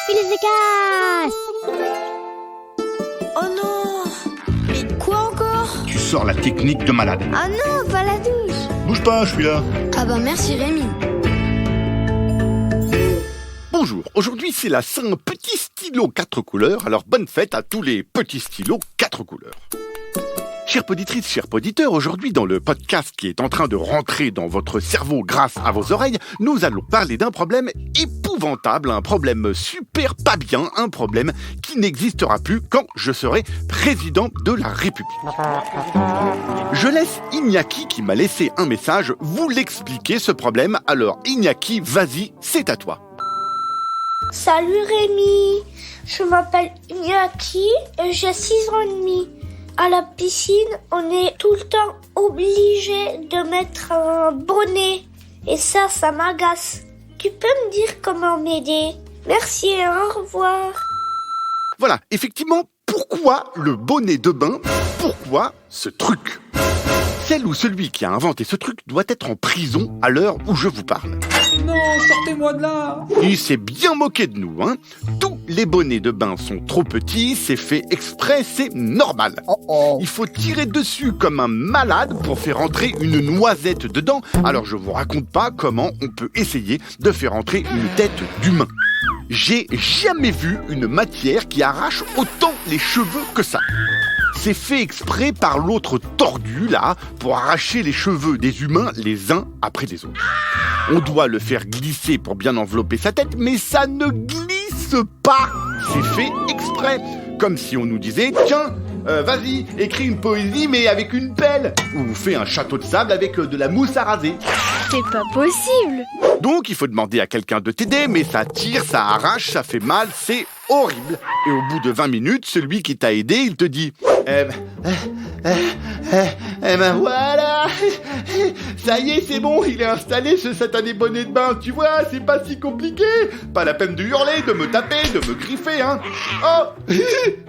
File efficace. Oh non! Mais quoi encore? Tu sors la technique de malade. Ah non, pas la douche! Bouge pas, je suis là. Ah bah merci Rémi. Bonjour, aujourd'hui c'est la Saint Petit Stylo 4 couleurs, alors bonne fête à tous les petits stylos 4 couleurs. Chères poditrices, chers poditeurs, aujourd'hui dans le podcast qui est en train de rentrer dans votre cerveau grâce à vos oreilles, nous allons parler d'un problème épouvantable, un problème super pas bien, un problème qui n'existera plus quand je serai président de la République. Je laisse Iñaki qui m'a laissé un message vous l'expliquer ce problème, alors Iñaki, vas-y, c'est à toi. Salut Rémi, je m'appelle Iñaki et j'ai 6 ans et demi. À la piscine, on est tout le temps obligé de mettre un bonnet et ça m'agace. Tu peux me dire comment m'aider? Merci et au revoir. Voilà, effectivement, pourquoi le bonnet de bain? Pourquoi ce truc? Celle ou celui qui a inventé ce truc doit être en prison à l'heure où je vous parle. Non, sortez-moi de là! Il s'est bien moqué de nous, hein. Tous les bonnets de bain sont trop petits, c'est fait exprès, c'est normal. Il faut tirer dessus comme un malade pour faire entrer une noisette dedans. Alors je vous raconte pas comment on peut essayer de faire entrer une tête d'humain. J'ai jamais vu une matière qui arrache autant les cheveux que ça. C'est fait exprès par l'autre tordu, là, pour arracher les cheveux des humains les uns après les autres. On doit le faire glisser pour bien envelopper sa tête, mais ça ne glisse pas. C'est fait exprès. Comme si on nous disait, tiens, vas-y, écris une poésie, mais avec une pelle. Ou fais un château de sable avec de la mousse à raser. C'est pas possible! Donc, il faut demander à quelqu'un de t'aider, mais ça tire, ça arrache, ça fait mal, c'est horrible. Et au bout de 20 minutes, celui qui t'a aidé, il te dit eh ben voilà, ça y est, c'est bon, il est installé ce satané bonnet de bain, tu vois, c'est pas si compliqué. Pas la peine de hurler, de me taper, de me griffer, hein. Oh,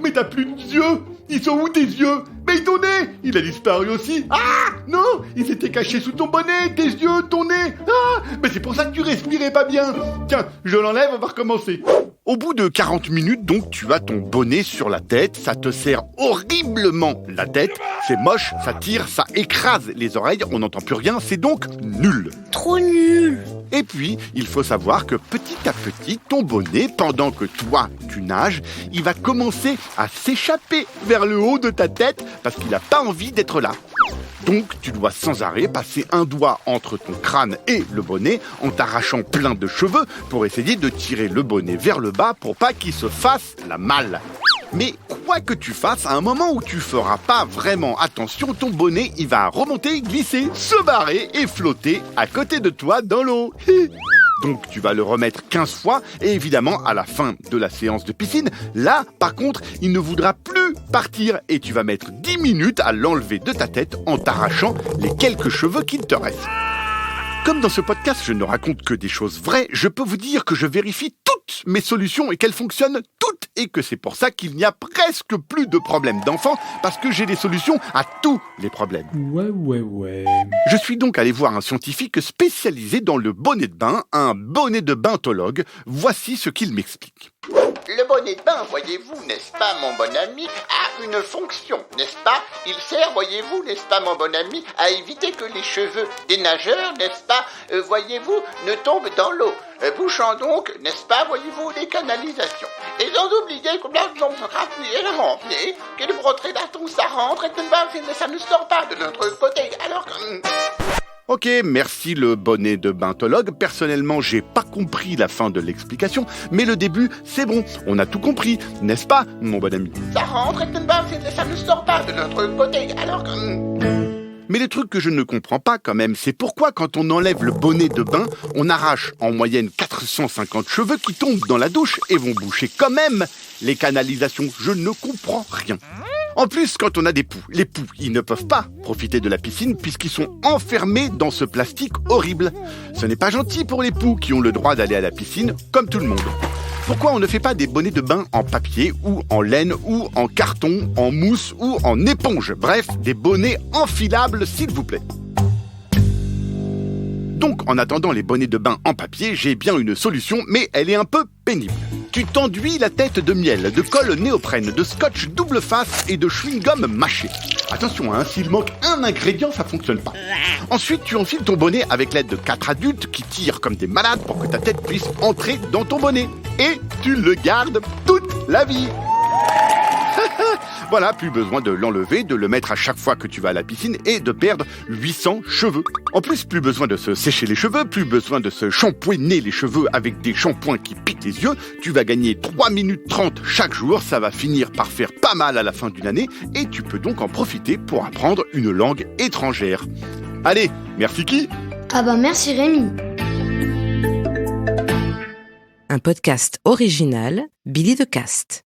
mais t'as plus d'yeux. Ils sont où tes yeux? Mais ton nez, il a disparu aussi. Ah non, il s'était caché sous ton bonnet, tes yeux, ton nez. Ah, mais c'est pour ça que tu respirais pas bien. Tiens, je l'enlève, on va recommencer. Au bout de 40 minutes, donc, tu as ton bonnet sur la tête, ça te serre horriblement la tête, c'est moche, ça tire, ça écrase les oreilles, on n'entend plus rien, c'est donc nul. Trop nul. Et puis, il faut savoir que petit à petit, ton bonnet, pendant que toi, tu nages, il va commencer à s'échapper vers le haut de ta tête parce qu'il n'a pas envie d'être là. Donc, tu dois sans arrêt passer un doigt entre ton crâne et le bonnet en t'arrachant plein de cheveux pour essayer de tirer le bonnet vers le bas pour pas qu'il se fasse la malle. Mais quoi que tu fasses, à un moment où tu feras pas vraiment attention, ton bonnet, il va remonter, glisser, se barrer et flotter à côté de toi dans l'eau. Donc tu vas le remettre 15 fois et évidemment à la fin de la séance de piscine, là par contre il ne voudra plus partir et tu vas mettre 10 minutes à l'enlever de ta tête en t'arrachant les quelques cheveux qu'il te restent. Comme dans ce podcast je ne raconte que des choses vraies, je peux vous dire que je vérifie toutes mes solutions et qu'elles fonctionnent toutes et que c'est pour ça qu'il n'y a presque plus de problèmes d'enfants parce que j'ai des solutions à tous les problèmes. Ouais. Je suis donc allé voir un scientifique spécialisé dans le bonnet de bain, un bonnet de baintologue. Voici ce qu'il m'explique. Le bonnet de bain, voyez-vous, n'est-ce pas, mon bon ami, a une fonction, n'est-ce pas? Il sert, voyez-vous, n'est-ce pas, mon bon ami, à éviter que les cheveux des nageurs, n'est-ce pas, voyez-vous, ne tombent dans l'eau, bouchant donc, n'est-ce pas, voyez-vous, les canalisations. Et sans oublier que que le broderie d'arton, ça rentre et ça ne sort pas de notre côté, alors que... Ok, merci le bonnet de baintologue. Personnellement, j'ai pas compris la fin de l'explication, mais le début, c'est bon. On a tout compris, n'est-ce pas, mon bon ami? Ça rentre et ça ne sort pas de notre côté, alors que... Mais le truc que je ne comprends pas quand même, c'est pourquoi quand on enlève le bonnet de bain, on arrache en moyenne 450 cheveux qui tombent dans la douche et vont boucher quand même les canalisations. Je ne comprends rien. En plus, quand on a des poux, les poux, ils ne peuvent pas profiter de la piscine puisqu'ils sont enfermés dans ce plastique horrible. Ce n'est pas gentil pour les poux qui ont le droit d'aller à la piscine comme tout le monde. Pourquoi on ne fait pas des bonnets de bain en papier ou en laine ou en carton, en mousse ou en éponge? Bref, des bonnets enfilables s'il vous plaît. Donc, en attendant les bonnets de bain en papier, j'ai bien une solution, mais elle est un peu pénible. Tu t'enduis la tête de miel, de colle néoprène, de scotch double face et de chewing-gum mâché. Attention, s'il manque un ingrédient, ça fonctionne pas. Ensuite, tu enfiles ton bonnet avec l'aide de 4 adultes qui tirent comme des malades pour que ta tête puisse entrer dans ton bonnet. Et tu le gardes toute la vie. Voilà, plus besoin de l'enlever, de le mettre à chaque fois que tu vas à la piscine et de perdre 800 cheveux. En plus, plus besoin de se sécher les cheveux, plus besoin de se shampouiner les cheveux avec des shampoings qui piquent les yeux. Tu vas gagner 3 minutes 30 chaque jour, ça va finir par faire pas mal à la fin d'une année et tu peux donc en profiter pour apprendre une langue étrangère. Allez, merci qui ? Ah bah merci Rémi. Un podcast original, Billy de Cast.